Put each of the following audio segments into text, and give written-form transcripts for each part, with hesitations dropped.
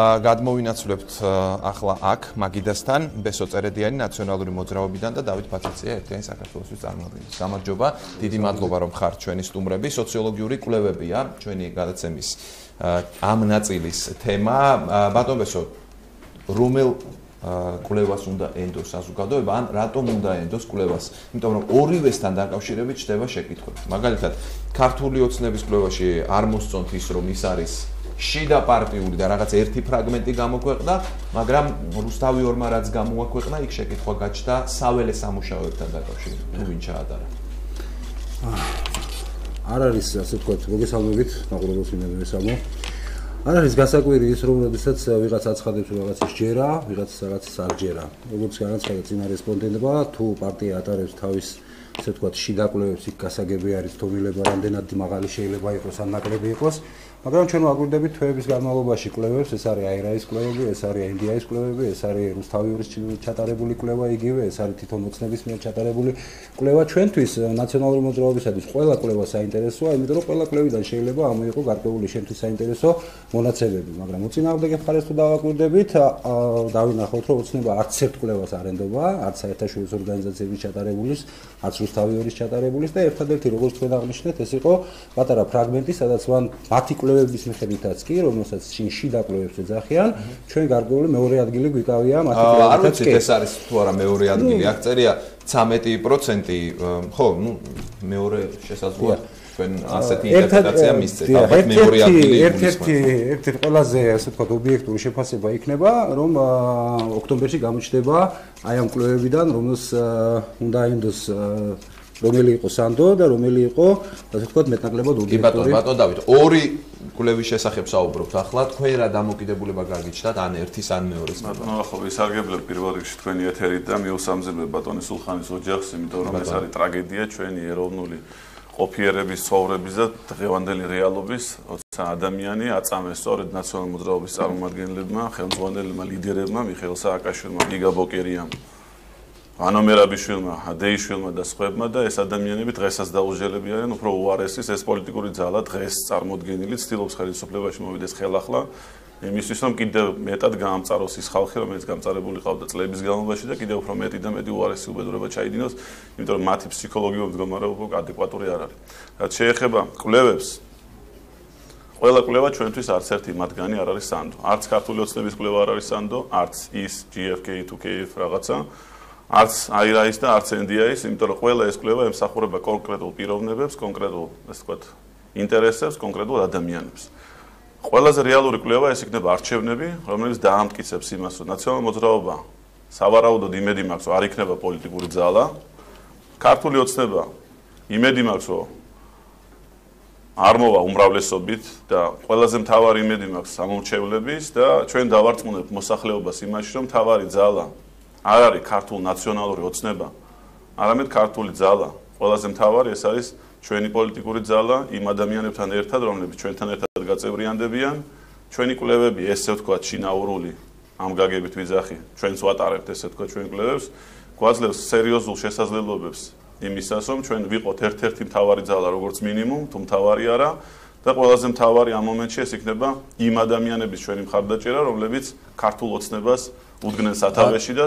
გადმოვინაცვლებთ ახლა აქ მაგიდასთან ბესო წერედიანი ნაციონალური მოძრაობიდან და დავით ფაციცია ერთიანი საქართველოსთვის წარმომადგენელი. გამარჯობა, დიდი მადლობა რომ ხართ ჩვენი სტუმრები. სოციოლოგიური კვლევებია ჩვენი გადაცემის ამ ნაწილის თემა. ბატონ ბესო, რომელ კვლევას უნდა ენდოს საზოგადოება, ან რატომ უნდა ენდოს კვლევას? იმიტომ რომ ორივესთან დაკავშირებით ჩდება შეკითხვები. მაგალითად, ქართული ოცნების კვლევაში არ მოსწონთ ის, რომ ის არის შიდა პარტიული და რაღაც ერთი ფრაგმენტი გამოქვეყნდა, მაგრამ რუსთავიორმა რაც გამოაქვეყნა, იქ შეკითხვა გაჩნდა საველე სამუშაოებთან დაკავშირებით. თუ ვინ ჩაატარა? არ არის ასე ვთქვათ, მოგესალმებით, მაყურებელს მინდა არ არის გასაკვირი ის, რომ როდესაც ვიღაც აცხადებს, რომ რაღაცის ჯერა, ვიღაც რაღაცის არ ჯერა. როგორც განაცხადა წინა რესპონდენტმა, თუ პარტია ატარებს თავის ასე ვთქვათ, შიდა კვლევებს, იქ გასაგები არის თომილება, რამდენად მაღალი შეიძლება იყოს, ან ნაკლები იყოს. მაგრამ ჩვენ ვაკვირდებით თვეების განმავლობაში კვლევებს, ეს არის აირაის კვლევები, ეს არის NDI-ის კვლევები, ეს არის რუსთავიორის ჩატარებული კვლევა იგივე, ეს არის თვითონ ოცნების მიერ ჩატარებული კვლევა. ჩვენთვის ნაციონალური მოძრაობისათვის ყველა კვლევა საინტერესოა, იმიტომ რომ ყველა კვლევიდან შეიძლება ამოიღო გარკვეული შენთვის საინტერესო მონაცემები, მაგრამ უწინააღმდეგე მხარეს თუ დავაკვირდებით, დავინახოთ, რომ ოცნება არც ერთ კვლევას არ ენდობა, არც საერთაშორისო ორგანიზაციების ჩატარებულის, არც რუსთავიორის ჩატარებულის და ერთადერთი როგორც თქვენ აღნიშნეთ, ეს იყო პატარა ფრაგმენტი, სადაც მათი კვლევების მიხედვითაც კი, რომელსაც შიდა კვლევებს ეძახიან, ჩვენ გარკვეული მეორე ადგილი გვიკავია მათი კვლევებიც კი. ეს არის თუ არა მეორე ადგილი, აქ წერია 13%, ხო, მეორე შესაძლოა ჩვენ ასეთი ინტერპრეტაცია მისცეთ, ალბათ მეორე ადგილი. ერთ-ერთი ყველაზე ასე ვთქვათ ობიექტური შეფასება იქნება, რომ ოქტომბერში გამოჩნდება აი ამ კვლევებიდან, რომელს უნდა ენდოს რომელი იყო სანდო და რომელი იყო, ასე ვთქვათ, მეტნაკლებად ობიექტური. ბატონ დავით, ორი კვლევის შესახებ საუბრობთ ახლა, თქვენ რა დამოკიდებულება გაგიჩნდათ, ან ერთის ან მეორის? ბატონო, ხო, ვისარგებლებ პირველ რიგში თქვენი ეთერით და მიუსამძიმებ ბატონი სულხანის ოჯახს, იმიტომ რომ ეს არის ტრაგედია ჩვენი ეროვნული ყოფიერების, ცხოვრების და დღევანდელი რეალობის, როცა ადამიანი აწამეს სწორედ ნაციონალური მოძრაობის წარმომადგენლებმა, ხელმძღვანელებმა, ლიდერებმა, მიხეილ სააკაშვილმა, გიგა ბოკერიამ, ვანო მერაბიშვილმა, ჰადეიშვილმა და სხვებმა და ეს ადამიანები დღესაც დაუჟელებიან, უფრო უარესის ეს პოლიტიკური ძალა დღეს წარმოდგენილი ცდილობს ხელისუფლებაში მოვიდეს ხელახლა, იმისთვის რომ კიდევ მეტად გაამწაროს ის ხალხი, რომელიც გამწარებული ყავდა წლების განმავლობაში და კიდევ უფრო მეტი და მეტი უარესი უბედურება ჩაიდინოს, იმიტომ რომ მათი ფსიქოლოგიური მდგომარეობა ადეკვატური არ არის. რაც შეეხება კვლევებს, ყველა კვლევა ჩვენთვის არც ერთი მათგანი არ არის სანდო. არც ქართული ოცნების კვლევა არ არის სანდო, არც ის GFK to KF რაღაცა. არც აირაის და არც NDI-ის, იმიტომ რომ ყველა ეს კვლევა ემსახურება კონკრეტულ პიროვნებებს, კონკრეტულ, ასე ვთქვათ, ინტერესებს, კონკრეტულ ადამიანებს. ყველაზე რეალური კვლევა ეს იქნება არჩევნები, რომელიც დაამტკიცებს იმას, რომ ნაციონალური მოძრაობა სავარაუდოდ იმედი მაქვს, რომ არ იქნება პოლიტიკური ძალა. ქართული ოცნება იმედი მაქვს, რომ არ მოვა უმრავლესობით და ყველაზე მთავარი იმედი მაქვს სამომრჩევლების და ჩვენ დავარწმუნებთ მოსახლეობას იმაში, რომ მთავარი ძალა არ არის ქართულ ნაციონალური ოცნება, არამედ ქართული ძალა. ყველაზე მთავარი ეს არის ჩვენი პოლიტიკური ძალა იმ ადამიანებთან ერთად, რომლებიც ჩვენთან ერთად გაწევრიანდებიან. ჩვენი კვლევები, ესე ვთქვათ, შინაურული ამ გაგებით ვიძახი, ჩვენც ვატარებთ ესე ვთქვათ ჩვენი კვლევებს, გვაძლევს სერიოზულ შესაძლებლობებს იმისას, რომ ჩვენ ვიყოთ ერთ-ერთი მთავარი ძალა, როგორც მინიმუმ, თუ მთავარი არა. და ყველაზე მთავარი ამ მომენტში ეს იქნება იმ ადამიანების ჩვენი მხარდაჭერა, რომლებიც ქართულ ოცნებას უდგნენ სათავეში და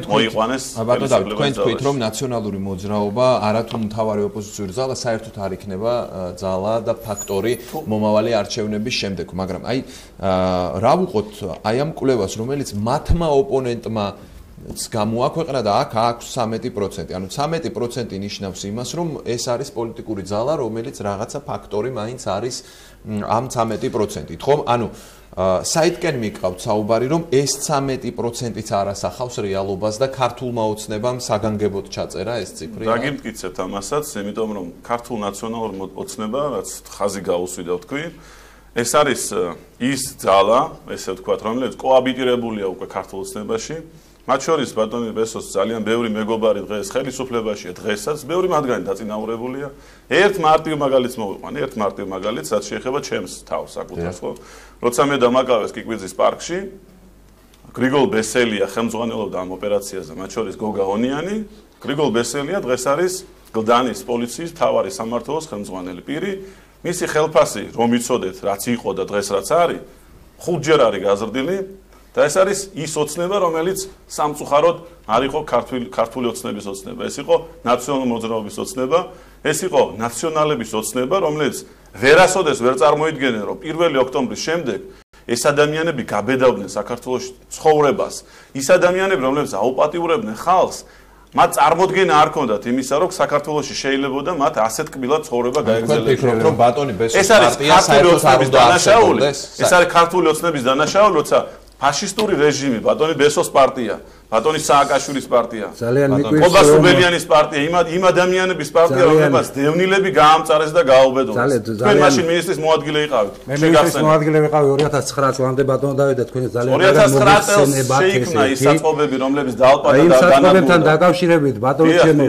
მოიყვანეს. ბატონო დავით, თქვენ თქვით, რომ ნაციონალური მოძრაობა არათუ მთავარი ოპოზიციური ძალა, საერთოდ არ იქნება ძალა და ფაქტორი მომავალი არჩევნების შემდეგ, მაგრამ აი რა ვუყოთ აი ამ კვლევას, რომელიც მათმა ოპონენტმა გამოაქვეყნა და აქ აქვს 13%. ანუ 13% ნიშნავს იმას, რომ ეს არის პოლიტიკური ძალა, რომელიც რაღაცა ფაქტორი მაინც არის ამ 13%-ით, ხო? ანუ საითკენ მიყავთ საუბარი, რომ ეს 13%-იც არ ასახავს რეალობას და ქართულმა ოცნებამ საგანგებოდ ჩაწერა ეს ციფრი. დაგიმტკიცებთ ამასაც, იმიტომ რომ ქართულ ნაციონალურ ოცნება, რაც ხაზი გაუსვიდა თქვი, ეს არის ის ძალა, ესე ვთქვათ, რომელიც კოაბიტირებულია უკვე ქართულ ოცნებაში. მათ შორის ბატონი ბესოს ძალიან ბევრი მეგობარი დღეს ხელისუფლებაშია, დღესაც ბევრი მათგანი დაწინაურებულია. ერთ მარტივ მაგალითს მოვიყვან, ერთ მარტივ მაგალითს, რაც შეეხება ჩემს თავს საკუთრებას, ხო? როცა მე დამაკავეს კიკვიძის პარკში, გრიგოლ ბესელია ხელმძღვანელობდა ამ ოპერაციაზე, მათ შორის გოგა ონიანი, გრიგოლ ბესელია დღეს არის გლდანის პოლიციის მთავარი სამმართველოს ხელმძღვანელი პირი, მისი ხელფასი, რომ იცოდეთ, რაც იყო და დღეს რაც არის, 5-ჯერ არის გაზრდილი და ეს არის ის ოცნება, რომელიც სამწუხაროდ არ იყო ქართული ოცნების ოცნება. ეს იყო ნაციონალური მოძრაობის ოცნება, ეს იყო ნაციონალების ოცნება, რომელიც ვერასოდეს ვერ წარმოიდგენენ, რომ 1 ოქტომბრის შემდეგ ეს ადამიანები გაბედავდნენ საქართველოს ცხოვრებას. ის ადამიანები, რომლებიც აუპატიურებდნენ ხალხს, მათ წარმოდგენა არ ჰქონდათ იმისა, რომ საქართველოში შეიძლება მათ ასეთ კბილად ცხოვრება გაეგრძელებინათ. ფიქრობთ, რომ ბატონი ბესოს პარტია საერთოდ არ უნდა აღშევდეს? ეს არის ქართული ოცნების დანაშაული, როცა ფაშისტური რეჟიმი, ბატონი ბესოს პარტია, ბატონი სააკაშვილის პარტია, ყობას უბელიანის პარტია, იმ ადამიანების პარტია, რომლებსაც დევნილები გაამწარეს და გააუბედურეს. თქვენ მაშინ მინისტრის მოადგილე იყავით. მე მინისტრის მოადგილე ვიყავი 2009 წლამდე ბატონო დავით და თქვენ ძალიან 2009 წელს შეიქმნა ის საწყობები, რომლებიც დაალპა და განადგურდა. დაკავშირებით ბატონო ჩემო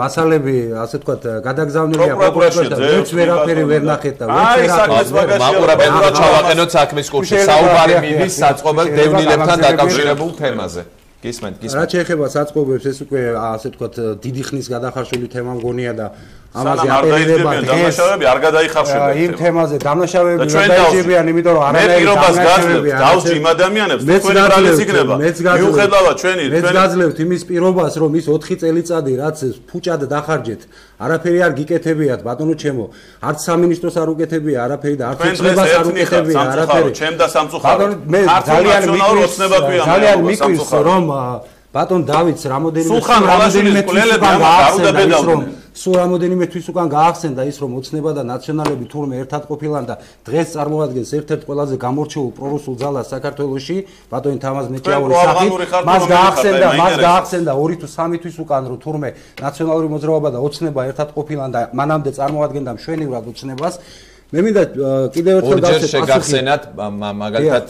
მასალები, ასე ვთქვათ, გადაგზავნილია პროკურატურაში. ვერც ვერაფერი ვერ ნახეთ და ვერც მაყურებელმა ჩავაყენოთ საქმის კურსი. საუბარი მიდის საწყობელ დევნილებთან დაკავშირებულ თემაზე. გისმენთ. რა შეეხება საწყობებს, ეს უკვე ასე ვთქვათ, დიდი ხნის გადახარშული თემა მგონია და ამაზე აპელირება დამნაშავეები არ გადაიხარშებიან. იმ თემაზე დამნაშავეები ვერ დაიჭირებიან, იმიტომ რომ არანაირი დამნაშავეები დავსჯი იმ ადამიანებს, თქვენი ბრალიც იქნება. მიუხედავად ჩვენი მეც გაძლევთ იმის პირობას, რომ ის 4 წელიწადი რაც ფუჭად დახარჯეთ, არაფერი არ გიკეთებიათ, ბატონო ჩემო. არც სამინისტროს არ უკეთებია არაფერი და არც უწყებას არ უკეთებია არაფერი. ჩემ და სამწუხაროდ. მე ძალიან მიკვის რომ ბატონ დავითს რამოდენიმე სულ რამოდენიმე თვის უკან გაახსენდა ის რომ ოცნება და ნაციონალები თურმე ერთად ყოფილან და დღეს წარმოადგენს ერთ-ერთ ყველაზე გამორჩეულ პრორუსულ ძალას საქართველოში ბატონი თამაზ მეჭიაურის სახით მას გაახსენდა 2 თუ 3 თვის უკან რომ თურმე ნაციონალური მოძრაობა და ოცნება ერთად ყოფილან და მანამდე წარმოადგენდა მშვენივრად ოცნებას მე მინდა კიდევ ერთხელ შეგახსენათ მაგალითად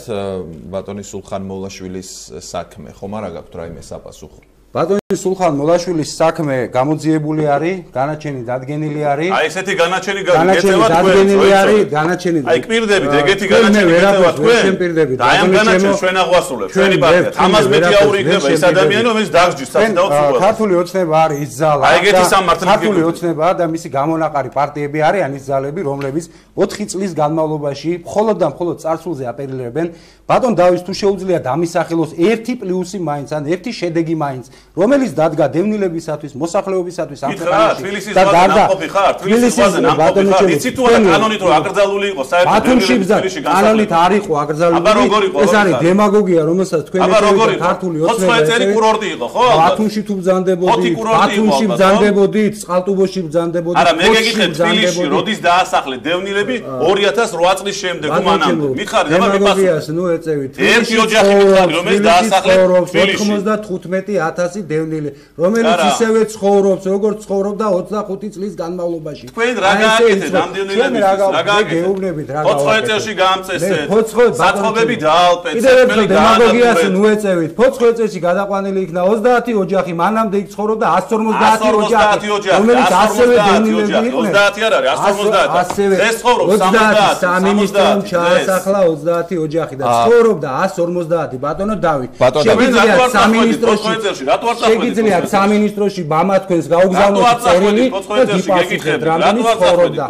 ბატონი სულხან მოლაშვილის საქმე ხომ არა გაქვთ რაიმე საპასუხო ბატონი სულხან მოლაშვილის საქმე გამოძიებული არის, განაჩენი დადგენილი არის. აი ესეთი განაჩენი დადგენილი არის, განაჩენი. აი კვირდებით, ეგეთი განაჩენი გეტევა თქვენ. და აი ამ განაჩენს ჩვენ აღვასრულებთ, ჩვენი პარტია. თამაზ მეტიაური იქნება ეს ადამიანი, რომელიც დაღჯის საწინააღმდეგო. ქართული ოცნება არის ის ძალა. აი ეგეთი სამართლით ქართული ოცნება და მისი გამონაყარი პარტიები არიან ის ძალები, რომლებიც 4 წლის განმავლობაში მხოლოდ და მხოლოდ წარსულზე აპელირებენ. ბატონ დავის თუ შეუძლია დამისახელოს ერთი პლუსი მაინც ან ერთი შედეგი მაინც, რომელიც დადგა დევნილებისათვის, მოსახლეობისათვის ამ ქვეყანაში და გარდა თბილისის ბატონო ჩემო იცი თუ არა კანონით რომ აკრძალული იყო საერთოდ თბილისში კანონით არ იყო აკრძალული ეს არის დემაგოგია რომელსაც თქვენ ეწევით ქართული ოცნება წელი კურორტი იყო ხო ბათუმში თუ ბრძანდებოდით ბათუმში ბრძანდებოდით წყალტუბოში ბრძანდებოდით არა მე გეკითხე თბილისში როდის დაასახლე დევნილები 2008 წლის შემდეგ უმანამდე მითხარი და დემაგოგიას ნუ ეწევით ერთი ოჯახი მითხარი რომელიც დაასახლე თბილისში 95000 დევნილი რომელიც ისევე ცხოვრობს როგორც ცხოვრობდა 25 წლის განმავლობაში თქვენ რა გააკეთეთ ამ დევნილებს რა გააკეთეთ 4 წელში გაამწესეთ საწყობები დაალპეთ საქმე დემაგოგიას ნუ ეწევით 4 წელში გადაყვანილი იქნა 30 ოჯახი მანამდე იქ ცხოვრობდა 150 ოჯახი რომელიც ასევე დევნილები იყვნენ 30 არ არის 150 ეს ცხოვრობს 70 სამინისტრომ ჩაასახლა 30 ოჯახი და ცხოვრობდა 150 ბატონო დავით შეგვიძლია სამინისტროში შეგიძლიათ სამინისტროში მამა თქვენს გაუგზავნოთ წერილი და გიპასუხეთ რამდენი ცხოვრობდა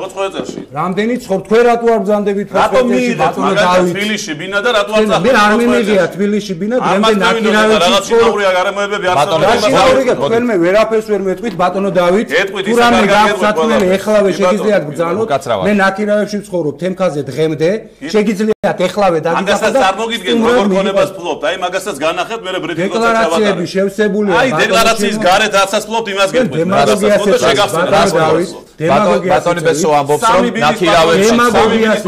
რამდენი ცხოვრ თქვენ რატო არ ბრძანდებით ფოსტებში ბატონო დავით თბილისში ბინა და რატო არ წახდით მე არ მიმიღია თბილისში ბინა დღემდე ნაკირავებში ცხოვრობ გარემოებები არ წავიდა თქვენ მე ვერაფერს ვერ მეტყვით ბატონო დავით თუ რამე გახსათმელი ეხლავე შეგიძლიათ ბრძანოთ მე ნაკირავებში ვცხოვრობ თემქაზე დღემდე შეგიძლიათ ეხლავე დაგიწახა და წარმოგიდგენ როგორ ქონებას ფლობთ აი მაგასაც განახეთ მე ბრიტანეთში დეკლარაციები შევსებულია აი დეკლარაციის გარეთ რაცაც ფლობთ იმას გეტყვით დემაგოგიას ბატონი ბესო ამბობს რომ ნაკირავებში დემაგოგიას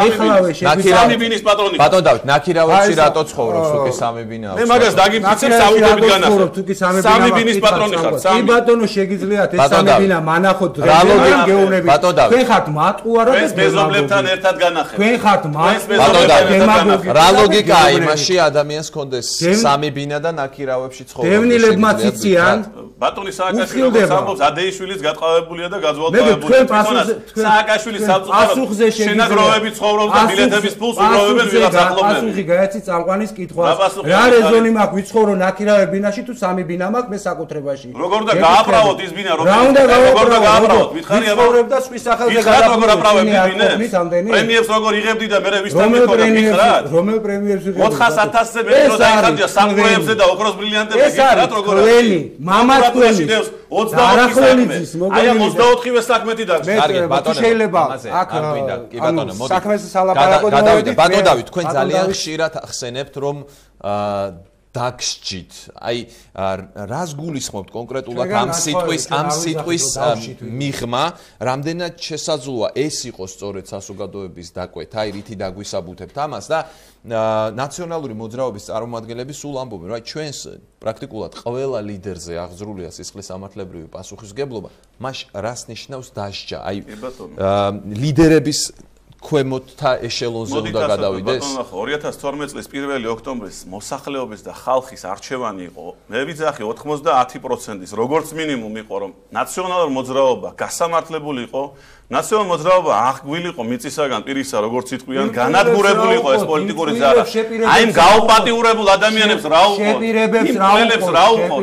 ეხლავე შეგიძლიათ ბატონ დავით ნაკირავებში რატო ცხოვრობს თუკი სამი ბინა აქვს მე მაგას დაგიფიცებ საუბარი განახეთ სამი ბინის პატრონი ხარ სამი ბატონო შეგიძლიათ ეს სამი ბინა მანახოთ რალოგი გეუბნებით თქვენ ხართ მატყუარა და მეზობლებთან ერთად განახეთ თქვენ ხართ მატყუარა რა ლოგიკაა იმაში ადამიანს კონდეს სამი ბინა და ნაკირავებში ცხოვრობს დევნილებმაც იციან ბატონი სააკაშვილის ამბობს ადეიშვილის გატყავებულია და დაძვალდებულები. სააკაშვილის პასუხზე შენაგროვები ცხოვრობს და ბილეთების პულს უგროვებენ ვიღაც ახლობლები. პასუხი გაეცი წამყვანის კითხვას. რა რეზონი მაქვს ვიცხოვრო ნაკირავე ბინაში თუ სამი ბინა მაქვს მე საკუთრებაში. როგორ და გააправოთ ის ბინა როგორ და გააправოთ მითხარი აბა ცხოვრებ და სხვის სახელზე გადააправები ბინებს პრემიებს როგორ იღებდი და მე ვის დამიქოდა მითხრათ რომელ პრემიებს იღებდი 400.000-ზე მეტი რო დაიხარჯა სამყუროებზე და ოქროს ბრილიანტებზე მითხრათ როგორ არის მამა თქვენი 24 საქმე აი ამ 24-ვე საქმეთი დაგჭირდა კარგი ბატონო შეიძლება აქ კი ბატონო მოდი საქმეს სალაპარაკოდ გადავიდეთ ბატონო დავით თქვენ ძალიან ხშირად ახსენებთ რომ დაგსჯით აი რას გულისხმობთ კონკრეტულად ამ სიტყვის მიღმა რამდენად შესაძლოა ეს იყოს სწორედ საზოგადოების დაკვეთა აი რითი დაგვისაბუთებთ ამას და ნაციონალური მოძრაობის წარმომადგენლები სულ ამბობენ რომ აი ჩვენს პრაქტიკულად ყველა ლიდერზე აღძრულია სისხლის სამართლებრივი პასუხისმგებლობა მაშ რას ნიშნავს დასჯა აი ლიდერების ქვემოთა ეშელონზე უნდა გადავიდეს. 2012 წლის 1 ოქტომბრის მოსახლეობის და ხალხის არჩევანი იყო. მე ვიძახი 90%-ის, როგორც მინიმუმ იყო, რომ ნაციონალური მოძრაობა გასამართლებული იყო. ნაციონალური მოძრაობა აღგვილიყო მიწისაგან პირისა, როგორც იტყვიან, განადგურებული იყო ეს პოლიტიკური ზარა. აი იმ გაუპატიურებულ ადამიანებს რა უყო? შეპირებებს რა უყო?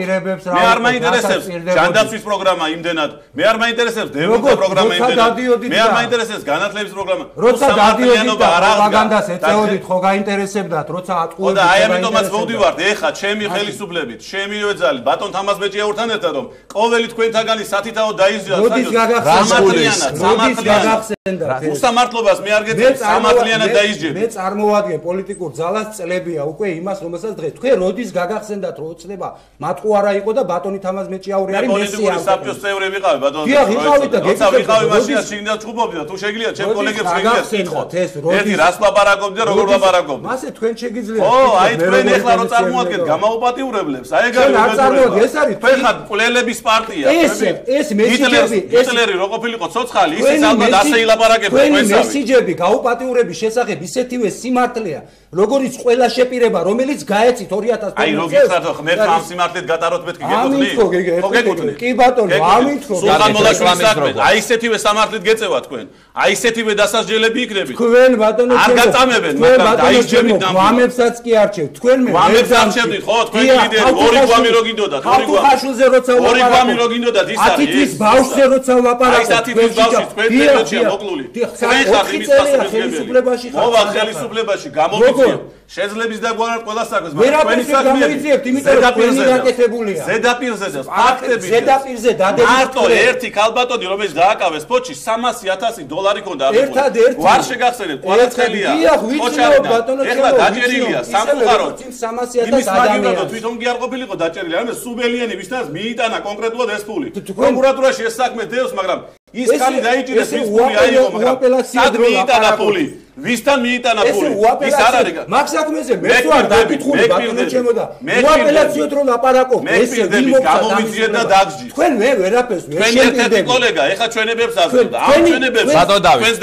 მე არ მაინტერესებს ჯანდაცვის პროგრამა იმდენად. მე არ მაინტერესებს დევნთა პროგრამა იმდენად. მე არ მაინტერესებს განათლების პროგრამა. როცა დადიოდით და პროპაგანდას ეწეოდით, ხო გაინტერესებდათ, როცა ატყუოდით. და აი ამიტომაც მოვდივართ, ეხა ჩემი ხელისუფლებით, ჩემი ეძალი, ბატონ თამაზ მეჭიაურთან ერთად, რომ ყოველი თქვენთაგანი სათითაო დაიზრდა უსამართლობას მე არ გეძებ სამართლიანად დაისჯები. მე წარმოვადგენ პოლიტიკურ ძალას წლებია უკვე იმას, რომელსაც დღეს თქვენ როდის გაგახსენდათ, რომ ოცნება მატყუარა იყო და ბატონი თამაზ მეჭიაური არის მესია. პოლიტიკური საბჭოს წევრი ვიყავი ბატონო. როცა ვიყავი მაშინაც შიგნით ჩხუბობდი და თუ შეგიძლიათ ჩემ კოლეგებს შეგიძლიათ კითხოთ. ერთი რას ლაპარაკობდი და როგორ ლაპარაკობდი. მასე თქვენ შეგიძლიათ. ო, აი თქვენ ეხლა რო წარმოადგენთ გამაუპატიურებლებს, აი ეგ არის. ეს არის თქვენ ხართ ყლელების პარტია. ეს მესიჯები, ჰიტლერი რო ყოფილიყო ცოცხალი, ისიც ალბათ ასე ილაპარაკებდა თქვენი მესიჯები გაუპატიურების შესახებ ისეთივე სიმართლეა, როგორიც ყველა შეპირება, რომელიც გაეცით 2015 წელს. აი რო გითხრათ ხო მე ამ სიმართლეთ გატაროთ მეთქი გეკუთვნი. ხო გეკუთვნი. კი ბატონო, ამითო. სულხან მოლაშვილის საქმე. აი ისეთივე სამართლით გეწევა თქვენ. აი ისეთივე დასასჯელები იქნებით. თქვენ ბატონო არ გაწამებენ, მაგრამ დაისჯებით ნამდვილად. გვამებსაც კი არჩევთ. თქვენ მე გვამებს არჩევთ, ხო, თქვენი ლიდერი ორი გვამი რო გინდოდათ, ორი გვამი. ხალხაშვილზე როცა ლაპარაკობთ. ორი გვამი რო გინდოდათ, ის არის. 10 თვის ბავშვზე როცა ლაპარაკობთ. აი 10 თვის ბავშვი თქვენ პერიოდშია მოკლული. თქვენ ხართ იმის ხელისუფლებაში ხართ. მოვა ხელისუფლებაში გამომიწევთ. შეძლებს დაგვარად ყველა საქმეს, მაგრამ თქვენი საქმეები ზედაპირზე გაკეთებულია. ზედაპირზე და ფაქტები. ზედაპირზე დადებით. მარტო ერთი ქალბატონი რომელიც დააკავეს ფოჩი $300,000 ქონდა აღებული. ერთადერთი. ვარ შეგახსენებ, ყველაცხელია. ფოჩარი ბატონო ეხლა დაჭერილია სამყარო. $300,000 თვითონ კი არ ყოფილიყო დაჭერილი, ანუ სუბელიანი ვისთანაც მიიტანა კონკრეტულად ეს ფული. პროკურატურაში ეს საქმე დევს, მაგრამ ის ხალი დაიჭირეს ის ფული აიღო, მაგრამ სად მიიტანა ფული? ვისთან მიიტანა ფული? ის არ არის. მაგ საქმეზე მეც ვარ დაკითხული ბატონო ჩემო და უაპელაციოდ რო ლაპარაკობ ესე გამომიძიეთ და დაგსჯით. თქვენ მე ვერაფერს ვერ შევიდეთ. თქვენ ერთი კოლეგა ეხა ჩვენებებს აზრობთ. ამ ჩვენებებს ბატონო დავით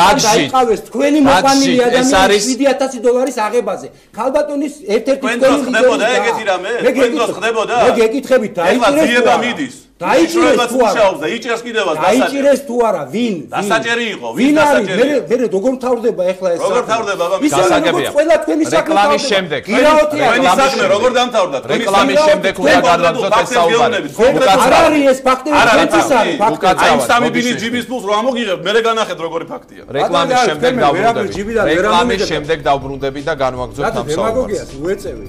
დაგსჯით. თქვენი მოყანილი ადამიანის $7,000 აღებაზე. ქალბატონის ერთ-ერთი თქვენი ხდებოდა ეგეთი რამე? თქვენ დროს ხდებოდა? მე გეკითხებით დაიჭირეს. ეხლა ძიება მიდის. დაიჭირეს თუ არა და იჭერს კიდევაც დაიჭირეს თუ არა ვინ დასაჭერი იყო ვინ დასაჭერი მე როგორ მთავრდება ახლა ეს როგორ მთავრდება აბა გასაგებია ყველა თქვენი რეკლამის შემდეგ თქვენი საქმე როგორ დამთავრდა რეკლამის შემდეგ უნდა გადავაგზავნოთ ეს საუბარი არ არის ეს ფაქტები თქვენთვის არის ფაქტები აი სამი ბინის ჯიბის ფულს რომ ამოგიღებთ მე განახეთ როგორი ფაქტია რეკლამის შემდეგ დავბრუნდები რეკლამის შემდეგ დავბრუნდები და განვაგზავნოთ ამ საუბარს დემაგოგიას უეწევი